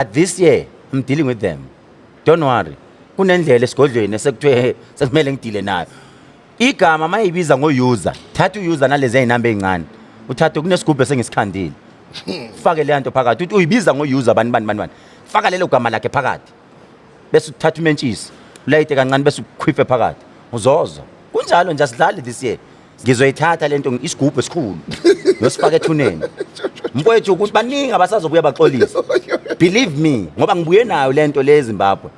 But this year, I'm dealing with them. Don't worry. Kunendlela esigodlweni sekuthiwe sekumele ngidile nayo. Igama mayibiza ngo-user, thatha u-user nalezi ey'namba ey'ncane. Uthatha kunesigubhu esengisikhandile. Fake le nto phakathi. Uthi uyibiza ngo-user bani. Faka lelo gama lakhe phakathi. Bese uthatha umentshisi. Ulayite kancane bese ukhiphe phakathi. Uzozo. Kunjalo nje asidlali this year. Ngizoyithatha le nto isigubhu esikhulu. Yosifaka ethuneni. Mfowethu ukuthi baningi abasazobuya baxolisa. Believe me, ngoba ngibuye nayo le nto le eZimbabwe.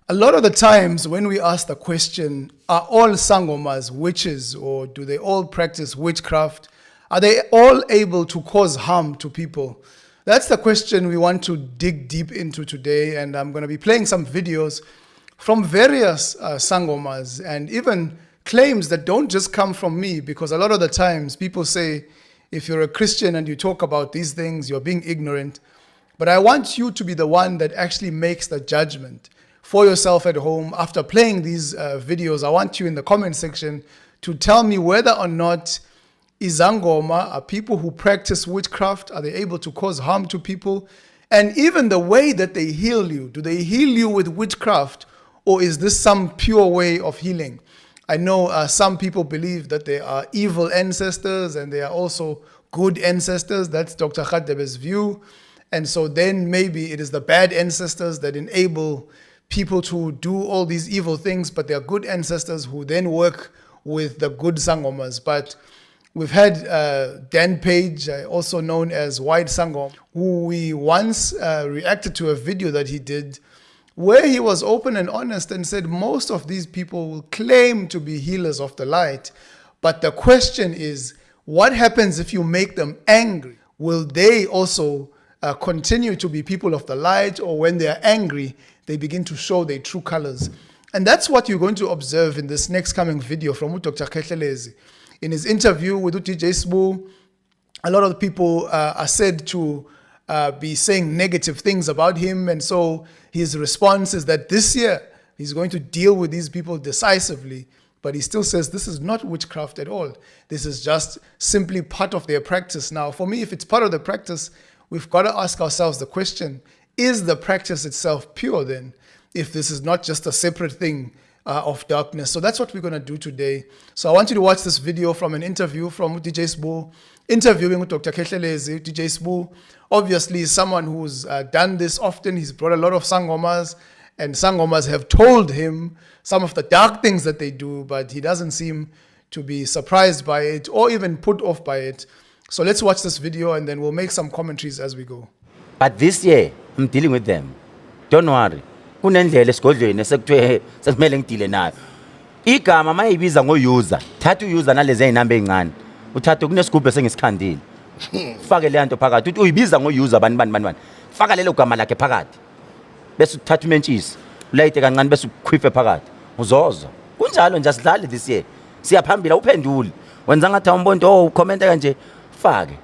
A lot of the times when we ask the question, are all Sangomas witches, or do they all practice witchcraft? Are they all able to cause harm to people? That's the question we want to dig deep into today, and I'm going to be playing some videos from various Sangomas, and even claims that don't just come from me, because a lot of the times people say, if you're a Christian and you talk about these things, you're being ignorant. But I want you to be the one that actually makes the judgment for yourself at home. After playing these videos, I want you in the comment section to tell me whether or not Izangoma are people who practice witchcraft. Are they able to cause harm to people? And even the way that they heal you, do they heal you with witchcraft, or is this some pure way of healing? I know some people believe that they are evil ancestors and they are also good ancestors. That's Dr. Khehlelezi's view. And so then maybe it is the bad ancestors that enable people to do all these evil things, but they are good ancestors who then work with the good Sangomas. But we've had Dan Page, also known as White Sangoma, who we once reacted to a video that he did where he was open and honest and said most of these people will claim to be healers of the light. But the question is, what happens if you make them angry? Will they also continue to be people of the light, or when they are angry, they begin to show their true colors? And that's what you're going to observe in this next coming video from Dr. Khehlelezi. In his interview with DJ Sbu, a lot of people are said to be saying negative things about him, and so his response is that this year he's going to deal with these people decisively, but he still says this is not witchcraft at all. This is just simply part of their practice. Now, for me, if it's part of the practice, we've got to ask ourselves the question, is the practice itself pure then, if this is not just a separate thing of darkness? So that's what we're going to do today. So I want you to watch this video from an interview from DJ Sbu, interviewing with Dr. Khehlelezi. DJ Sbu obviously is someone who's done this often. He's brought a lot of Sangomas, and Sangomas have told him some of the dark things that they do, but he doesn't seem to be surprised by it or even put off by it. So let's watch this video and then we'll make some commentaries as we go. But this year, I'm dealing with them. Don't worry. Kunendlela esigodlweni sekuthiwe sekumele ngidile nayo. Igama mayibiza ngo-user, thatha u-user nalezi ey'namba ey'ncane. Uthatha kunesigubhu esengisikhandile. Fake le nto phakathi. Uthi uyibiza ngo-user bani. Faka lelo gama lakhe phakathi. Bese uthatha umentshisi. Ulayite kancane bese ukhiphe phakathi. Uzozo. Kunjalo nje asidlali this year. Siyaphambila uphendule. Wenza ngathi awumbonto ukhomenta kanje. Fake.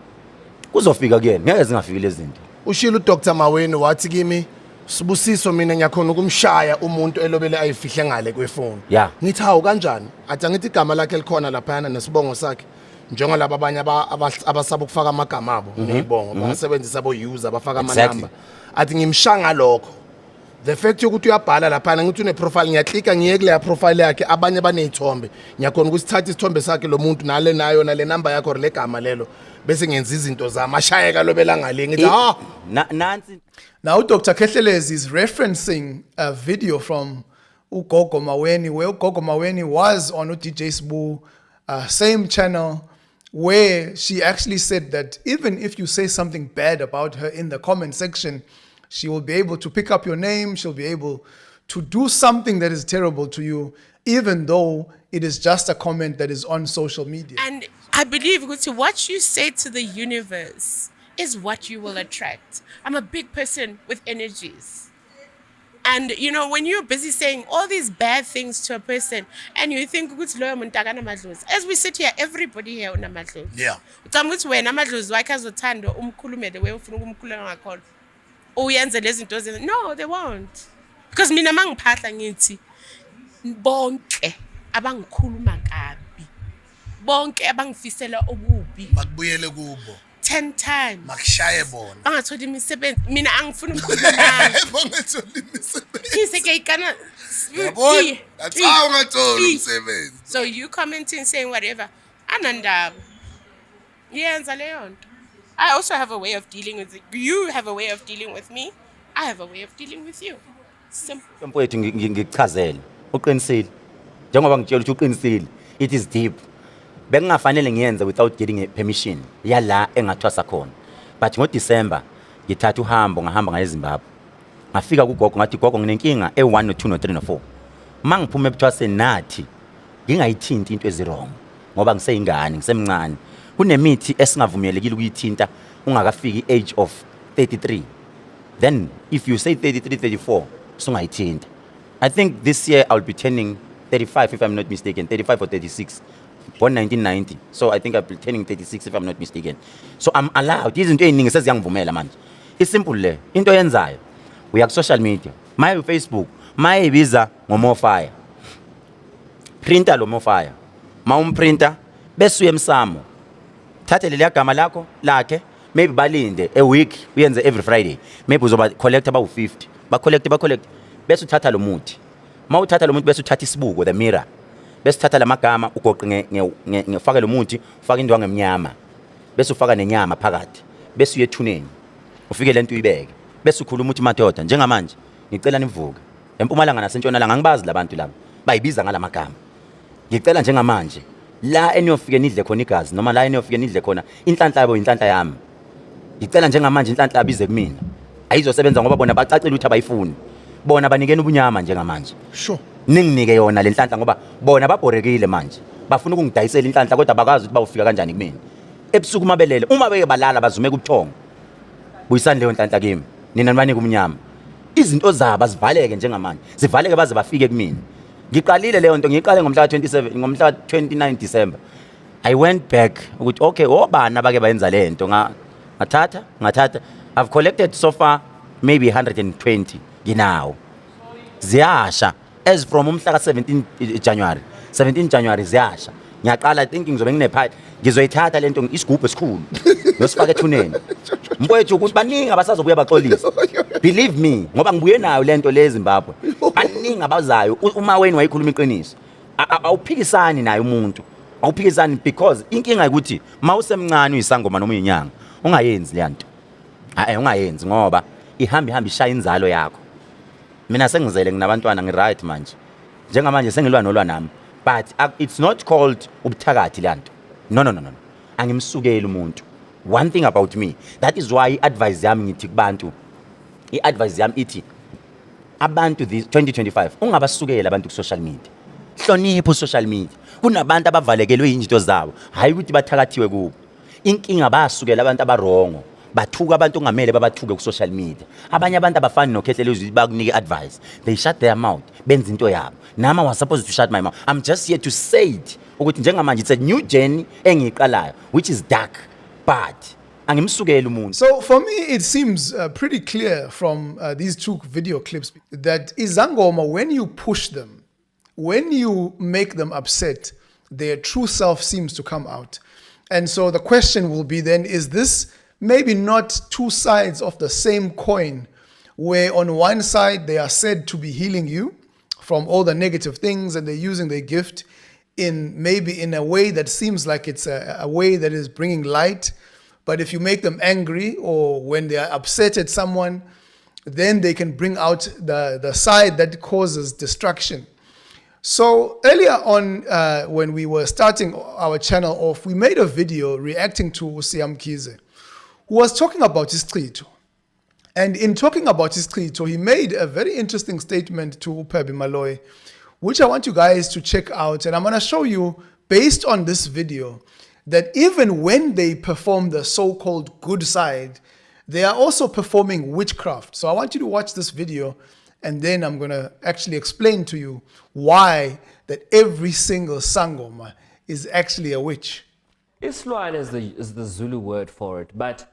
Kuzofika kuyena. Ngeke zingafiki lezi zinto. Ushilo uDr Maweni wathi kimi, Sibusiso mina ngiyakhona ukumshaya umuntu elobele ayifihle ngale kwefoni. Yeah. Ngithi hawu kanjani? Athi angithi igama lakhe likhona lapha nesibongo sakhe. Njengoba abanye abasaba ukufaka amagama abo nezibongo, basebenzisa abo-user bafaka amanamba. Athi ngimshanga lokho. The fact yokuthi uyabhala lapha ngithi une profile, ngiyaclicka ngiye kule profile yakhe, abanye banezithombe. Ngiyakhona ukusithatha isithombe sakhe lo muntu nale nayo nale number yakho le gama lelo. Bese ngenza izinto zami ashayeka lobela ngale ngithi nansi. Now Dr. Khehlelezi is referencing a video from Gogo Maweni, where Gogo Maweni was on DJ Sbu, same channel, where she actually said that even if you say something bad about her in the comment section, she will be able to pick up your name, she'll be able to do something that is terrible to you, even though it is just a comment that is on social media. And I believe what you say to the universe is what you will attract. I'm a big person with energies. And you know, when you're busy saying all these bad things to a person and you think as we sit here, everybody here on amadlozi. Yeah. No, they won't. Because mina mangiphahla ngithi bonke abangikhuluma kabi, bonke abangifisela okubi, makubuyele kubo. 10 times. Makushaye bona. Bangatholi imisebenzi. Mina angifuni ukukhuluma nawe. Bangatholi imisebenzi. Kise ke ikana. Yabona? That's how ungatholi umsebenzi. So you commenting saying whatever. Anandaba. Yenza leyo nto. I also have a way of dealing with it. You have a way of dealing with me. I have a way of dealing with you. Simple. Mfowethu ngikuchazele. Uqinisile. Njengoba ngitshela ukuthi uqinisile. It is deep. Bengingafanele ngiyenze without getting a permission. Yala engathwasa khona. But ngoDecember ngithatha uhambo ngahamba ngaye eZimbabwe. Ngafika kugogo ngathi gogo nginenkinga e1 no2 no3 no4. Mangiphuma ebuthwaseni nathi ngingayithinti into ezirong ngoba ngiseyingane ngisemncane. Kunemithi esingavumelekile ukuyithinta ungakafiki age of 33. Then if you say 33 34 sungayithinta. I think this year I'll be turning 35 if I'm not mistaken, 35 or 36. Born 1990. So I think I'll be turning 36 if I'm not mistaken. So I'm allowed. Izinto eziningi seziyangivumela manje. It's simple le. Into yenzayo. Uya ku social media. My Facebook, my ibiza ngomofire. Printer lo mofire. Mawumprinter bese uye emsamo. Thathe leli gama lakho lakhe maybe balinde a week uyenze every Friday. Maybe uzoba collect about 50. Ba collect bese uthatha lo muthi. Mawuthatha lo muthi bese uthatha isibuko the mirror. Bese uthatha lamagama ugoqe ngefaka lo muthi ufaka indwangu emnyama. Bese ufaka nenyama phakathi. Bese uyethuneni. Ufike lento uyibeke. Bese ukhuluma uthi madoda njengamanje ngicela nivuke. Empumalanga nasentshonalanga ngibazi labantu laba. Bayibiza ngalamagama. Ngicela njengamanje la eniyofike nidle khona igazi noma la eniyofike nidle khona inhlanhla yabo inhlanhla yami. Ngicela njengamanje inhlanhla yabize kumina. Ayizosebenza ngoba bona bacacile ukuthi abayifuni. Bona banikena ubunyama njengamanje. Sure. Ninginike yona le nhlanhla ngoba bona babhorekile manje. Bafuna ukungidayisela inhlanhla kodwa bakazi ukuthi bawufika kanjani kumina. Ebusuku mabelele uma beke balala bazume kubuthongo. Buyisani leyo nhlanhla kimi. Nina nibanike umnyama. Izinto zabo azivaleke njengamanje. Zivaleke baze bafike kumina. Ngiqalile leyo nto ngiqale ngomhla ka27 ngomhla ka29 December. I went back ukuthi okay obana bake bayenza le nto ngathatha I've collected so far maybe 120 nginawo. Ziyasha as from umhla ka17 January. 17 January ziyasha. Ngiyaqala thinking ngizobe nginephaya ngizoyithatha lento isigubhu esikhulu. Yosifaka ethuneni. Mfowethu ukuthi baningi abasazobuya baxolisa. Believe me ngoba ngibuye nayo lento le eZimbabwe. Baningi abazayo uMaweni wayikhuluma iqiniso. Awuphikisani naye umuntu. Awuphikisani because inkinga ukuthi mawusemncane uyisangoma noma uyinyanga ungayenzi le nto. Ungayenzi ngoba ihamba ishaya inzalo yakho. Mina sengizele nginabantwana ngiright manje. Njengamanje sengilwa nolwa nami. But it's not called ubuthakathi le nto. No. Angimsukeli umuntu. One thing about me, that is why advice yami ngithi kubantu. Advice yami ithi abantu this 2025 ungabasukela abantu ku social media. Hlonipha social media. Kunabantu abavalekelwe izinto zabo. Hayi ukuthi bathakathiwe kubo. Inkinga basukela abantu abarongo. Bathuka abantu ongamele babathuke ku social media. Abanye abantu abafani noKhehlelezi bakunike advice. They shut their mouth. Benza into yabo. Nama was supposed to shut my mouth. I'm just here to say it. Ukuthi njengamanje it's a new journey engiqalayo which is dark but angimsukeli umuntu. So for me, it seems pretty clear from these two video clips that izangoma, when you push them, when you make them upset, their true self seems to come out. And so the question will be then, is this maybe not two sides of the same coin, where on one side they are said to be healing you from all the negative things and they're using their gift maybe in a way that seems like it's a way that is bringing light. But if you make them angry or when they are upset at someone, then they can bring out the side that causes destruction. So earlier on, when we were starting our channel off, we made a video reacting to Siamkhize, who was talking about isichitho. And in talking about isichitho, he made a very interesting statement to Upebi Maloy, which I want you guys to check out. And I'm going to show you, based on this video, that even when they perform the so-called good side, they are also performing witchcraft. So I want you to watch this video, and then I'm going to actually explain to you why that every single Sangoma is actually a witch. Islwan is the Zulu word for it, but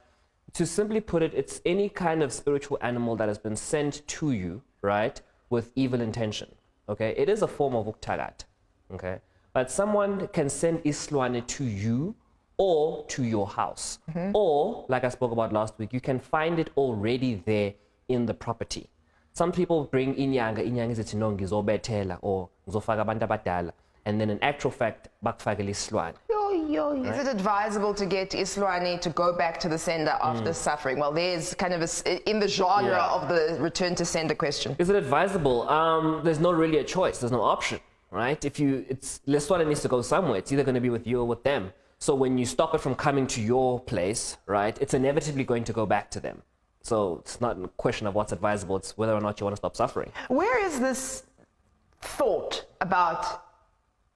to simply put it, it's any kind of spiritual animal that has been sent to you, right, with evil intention. Okay, it is a form of uktagat. Okay, but someone can send Islwane to you or to your house. Or, like I spoke about last week, you can find it already there in the property. Some people bring inyanga izithi no ngizobethela or ngizofaka abantu abadala, and then in actual fact bakufakela isilwane. Is it advisable to get Islwani to go back to the sender after suffering? Well, there's kind of in the genre of the return to sender question. Is it advisable? There's not really a choice. There's no option, right? Leswala needs to go somewhere. It's either going to be with you or with them. So when you stop it from coming to your place, right, it's inevitably going to go back to them. So it's not a question of what's advisable. It's whether or not you want to stop suffering. Where is this thought about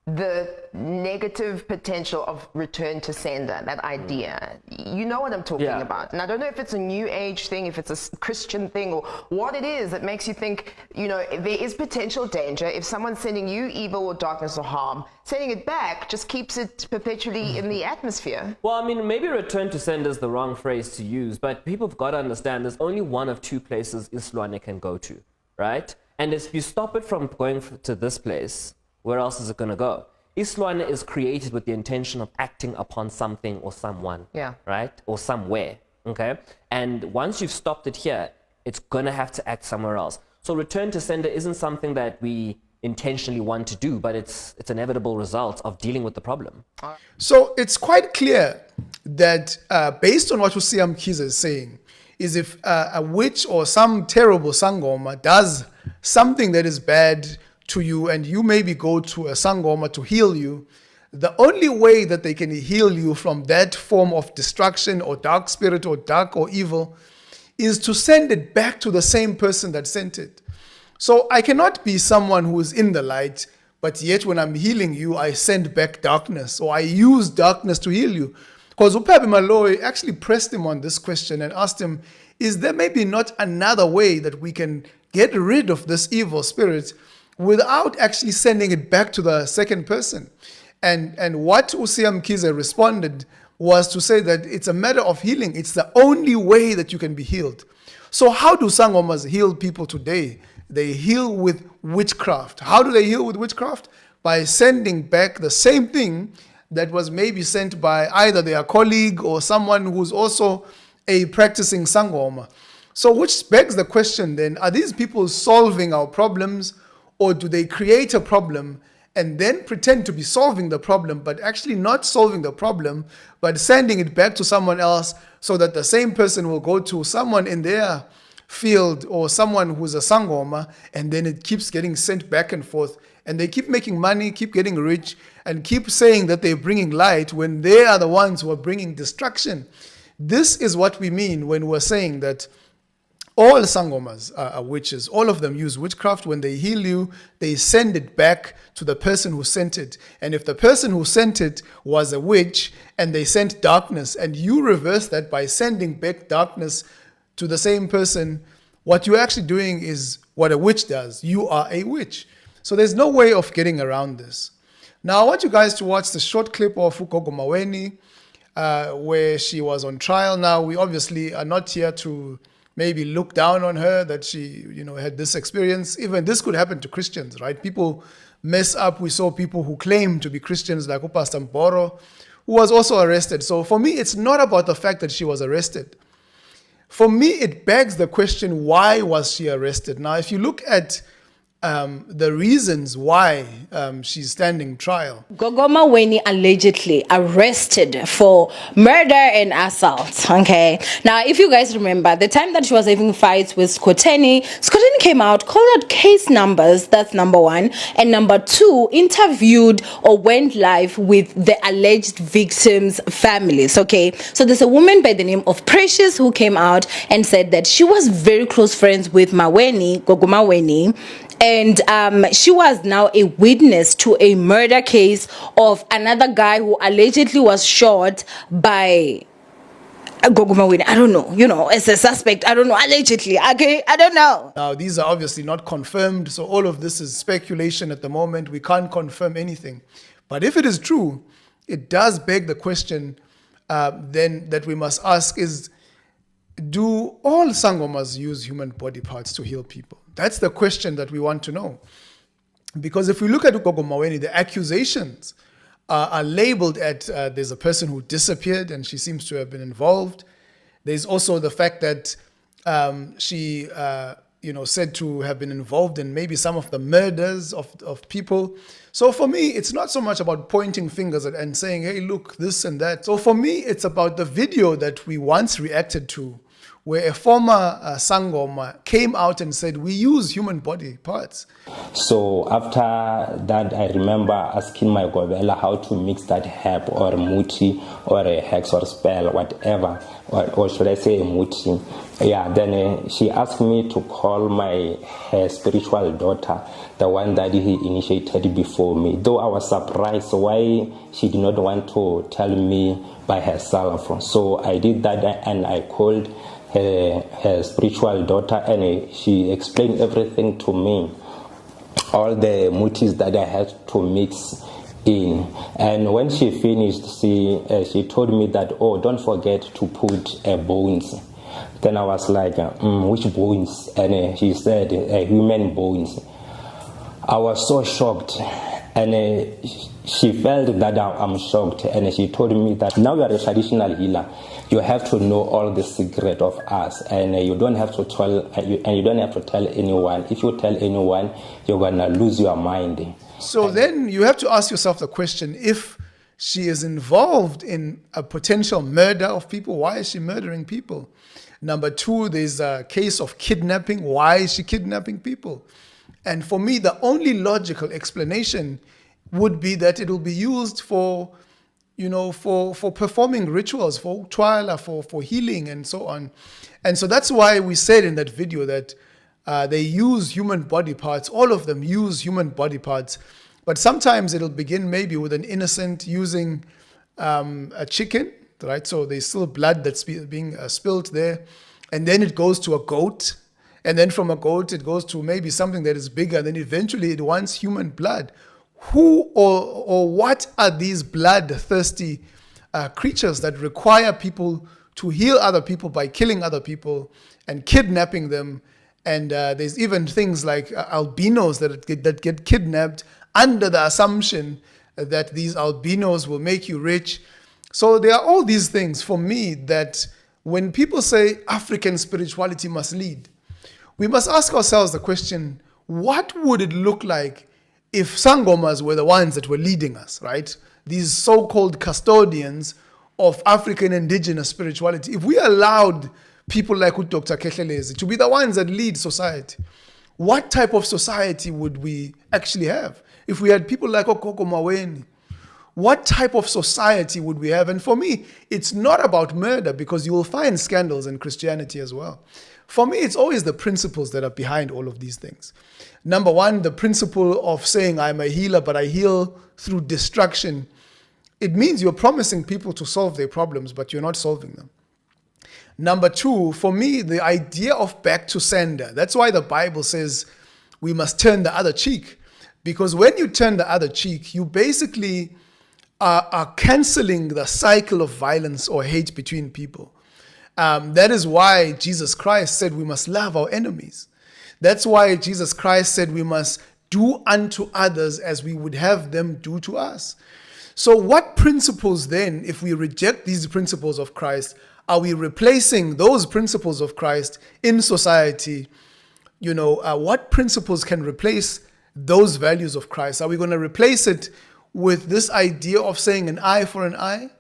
the negative potential of return to sender, that idea? You know what I'm talking about. And I don't know if it's a new age thing, if it's a Christian thing, or what it is that makes you think, there is potential danger. If someone's sending you evil or darkness or harm, sending it back just keeps it perpetually in the atmosphere. Well, I mean, maybe return to sender is the wrong phrase to use, but people have got to understand there's only one of two places Islwane can go to, right? And if you stop it from going to this place, where else is it going to go? Islwane is created with the intention of acting upon something or someone, right? Or somewhere, okay? And once you've stopped it here, it's going to have to act somewhere else. So return to sender isn't something that we intentionally want to do, but it's an inevitable result of dealing with the problem. So it's quite clear that based on what Usiam Kiza is saying, is if a witch or some terrible Sangoma does something that is bad to you, and you maybe go to a Sangoma to heal you, the only way that they can heal you from that form of destruction or dark spirit or dark or evil is to send it back to the same person that sent it. So I cannot be someone who is in the light, but yet when I'm healing you, I send back darkness, or I use darkness to heal you. Because Upabi Malloy actually pressed him on this question and asked him, is there maybe not another way that we can get rid of this evil spirit without actually sending it back to the second person? And what Usiam Kiza responded was to say that it's a matter of healing. It's the only way that you can be healed. So how do Sangomas heal people today? They heal with witchcraft. How do they heal with witchcraft? By sending back the same thing that was maybe sent by either their colleague or someone who's also a practicing Sangoma. So which begs the question then, are these people solving our problems, or do they create a problem and then pretend to be solving the problem, but actually not solving the problem, but sending it back to someone else so that the same person will go to someone in their field or someone who's a Sangoma, and then it keeps getting sent back and forth, and they keep making money, keep getting rich, and keep saying that they're bringing light when they are the ones who are bringing destruction. This is what we mean when we're saying that all Sangomas are witches. All of them use witchcraft. When they heal you, they send it back to the person who sent it. And if the person who sent it was a witch and they sent darkness, and you reverse that by sending back darkness to the same person, what you're actually doing is what a witch does. You are a witch. So there's no way of getting around this. Now I want you guys to watch the short clip of Gogo Maweni where she was on trial. Now we obviously are not here to maybe look down on her that she, had this experience. Even this could happen to Christians, right? People mess up. We saw people who claim to be Christians like Pastor Mboro, who was also arrested. So for me, it's not about the fact that she was arrested. For me, it begs the question, why was she arrested? Now, if you look at the reasons why she's standing trial. Gogo Maweni allegedly arrested for murder and assault. Okay. Now, if you guys remember, the time that she was having fights with Skoteni came out, called out case numbers. That's number one. And number two, interviewed or went live with the alleged victims' families. Okay. So there's a woman by the name of Precious who came out and said that she was very close friends with Maweni, Gogo Maweni. And she was now a witness to a murder case of another guy who allegedly was shot by Gogo Maweni. I don't know, as a suspect. I don't know, allegedly. Okay, I don't know. Now, these are obviously not confirmed, so all of this is speculation at the moment. We can't confirm anything. But if it is true, it does beg the question then that we must ask is, do all Sangomas use human body parts to heal people? That's the question that we want to know. Because if we look at Gogo Maweni, the accusations are labeled at there's a person who disappeared and she seems to have been involved. There's also the fact that she said to have been involved in maybe some of the murders of people. So for me, it's not so much about pointing fingers and saying, hey, look, this and that. So for me, it's about the video that we once reacted to, where a former Sangoma came out and said, we use human body parts. So after that, I remember asking my Gobela how to mix that herb or muti or a hex or spell, whatever, or should I say a muti. Yeah, then she asked me to call her spiritual daughter, the one that he initiated before me. Though I was surprised why she did not want to tell me by herself. So I did that and I called her spiritual daughter and she explained everything to me. All the mutis that I had to mix in. And when she finished, she told me that, oh, don't forget to put bones. Then I was like, which bones? And she said, human bones. I was so shocked. And she felt that I'm shocked. And she told me that now you are a traditional healer. You have to know all the secret of us. And you don't have to tell anyone. If you tell anyone, you're going to lose your mind. So then you have to ask yourself the question, if she is involved in a potential murder of people, why is she murdering people? Number two, there's a case of kidnapping. Why is she kidnapping people? And for me, the only logical explanation would be that it will be used for performing rituals, for twala, for healing and so on. And so that's why we said in that video that they use human body parts. All of them use human body parts. But sometimes it'll begin maybe with an innocent using a chicken, right? So there's still blood that's being spilled there. And then it goes to a goat. And then from a goat, it goes to maybe something that is bigger. Then eventually it wants human blood. Who or what are these bloodthirsty creatures that require people to heal other people by killing other people and kidnapping them? And there's even things like albinos that get kidnapped under the assumption that these albinos will make you rich. So there are all these things for me that when people say African spirituality must lead, we must ask ourselves the question, what would it look like if Sangomas were the ones that were leading us, right? These so-called custodians of African indigenous spirituality. If we allowed people like Dr. Khehlelezi to be the ones that lead society, what type of society would we actually have? If we had people like Gogo Maweni, what type of society would we have? And for me, it's not about murder, because you will find scandals in Christianity as well. For me, it's always the principles that are behind all of these things. Number one, the principle of saying I'm a healer, but I heal through destruction. It means you're promising people to solve their problems, but you're not solving them. Number two, for me, the idea of back to sender. That's why the Bible says we must turn the other cheek. Because when you turn the other cheek, you basically are canceling the cycle of violence or hate between people. That is why Jesus Christ said we must love our enemies. That's why Jesus Christ said we must do unto others as we would have them do to us. So what principles then, if we reject these principles of Christ, are we replacing those principles of Christ in society? What principles can replace those values of Christ? Are we going to replace it with this idea of saying an eye for an eye?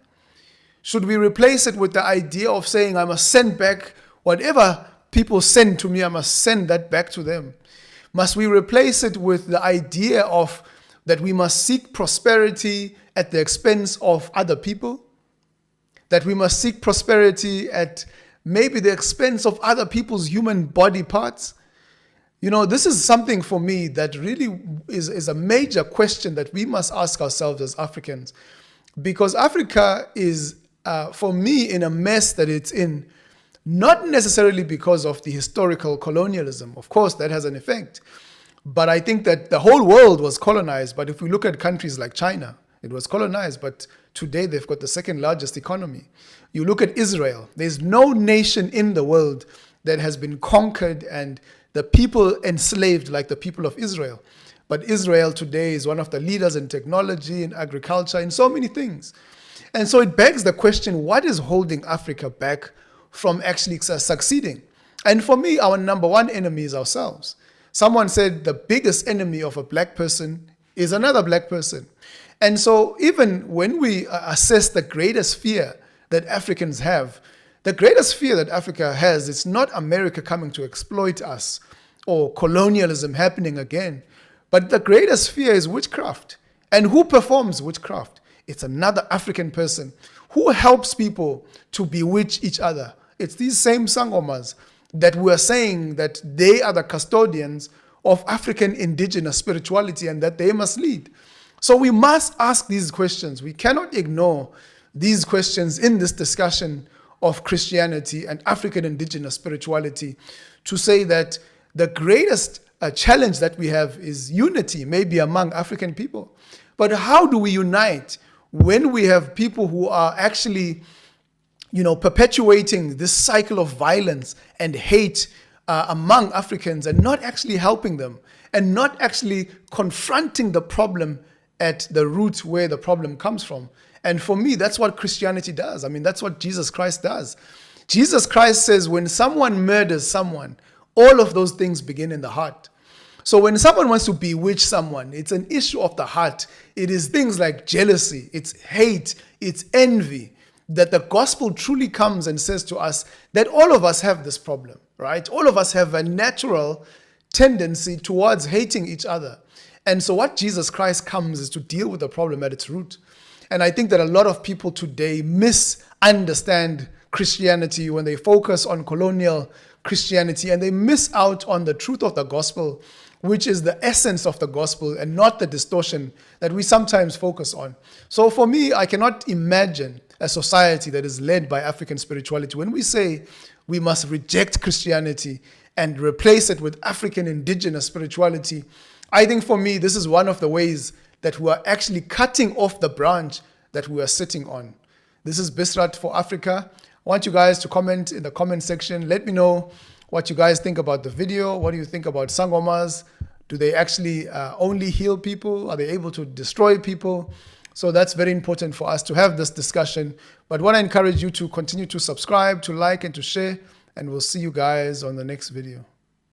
Should we replace it with the idea of saying I must send back whatever people send to me, I must send that back to them? Must we replace it with the idea of that we must seek prosperity at the expense of other people? That we must seek prosperity at maybe the expense of other people's human body parts? This is something for me that really is a major question that we must ask ourselves as Africans. Because Africa is, for me, in a mess that it's in, not necessarily because of the historical colonialism. Of course, that has an effect. But I think that the whole world was colonized. But if we look at countries like China, it was colonized, but today they've got the second largest economy. You look at Israel, there's no nation in the world that has been conquered and the people enslaved like the people of Israel. But Israel today is one of the leaders in technology, in agriculture, in so many things. And so it begs the question, what is holding Africa back from actually succeeding? And for me, our number one enemy is ourselves. Someone said the biggest enemy of a black person is another black person. And so even when we assess the greatest fear that Africans have, the greatest fear that Africa has is not America coming to exploit us or colonialism happening again, but the greatest fear is witchcraft. And who performs witchcraft? It's another African person. Who helps people to bewitch each other? It's these same Sangomas that we are saying that they are the custodians of African indigenous spirituality and that they must lead. So we must ask these questions. We cannot ignore these questions in this discussion of Christianity and African indigenous spirituality to say that the greatest challenge that we have is unity, maybe among African people. But how do we unite when we have people who are actually, perpetuating this cycle of violence and hate among Africans and not actually helping them and not actually confronting the problem at the root where the problem comes from? And for me, that's what Christianity does. I mean, that's what Jesus Christ does. Jesus Christ says when someone murders someone, all of those things begin in the heart. So when someone wants to bewitch someone, it's an issue of the heart. It is things like jealousy, it's hate, it's envy, that the gospel truly comes and says to us that all of us have this problem, right? All of us have a natural tendency towards hating each other. And so what Jesus Christ comes is to deal with the problem at its root. And I think that a lot of people today misunderstand Christianity when they focus on colonial Christianity, and they miss out on the truth of the gospel, which is the essence of the gospel and not the distortion that we sometimes focus on. So for me, I cannot imagine a society that is led by African spirituality. When we say we must reject Christianity and replace it with African indigenous spirituality, I think for me, this is one of the ways that we are actually cutting off the branch that we are sitting on. This is Bisrat for Africa. I want you guys to comment in the comment section. Let me know what you guys think about the video. What do you think about Sangomas? Do they actually only heal people? Are they able to destroy people? So that's very important for us to have this discussion. But I want to encourage you to continue to subscribe, to like, and to share. And we'll see you guys on the next video.